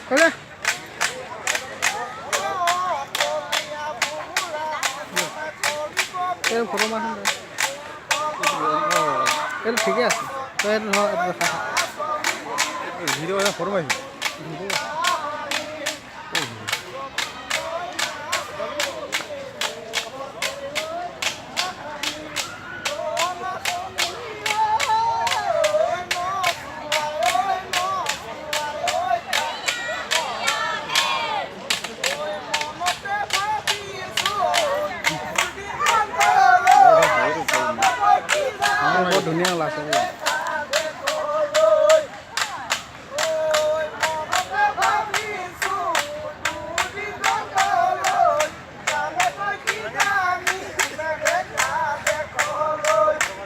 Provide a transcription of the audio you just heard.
Kaya. Pero puro mas. Pero ঠিকই আছে। Pero no video এটা ফটো মাৰিছো বহুত ধুনীয়া ওলাইছে।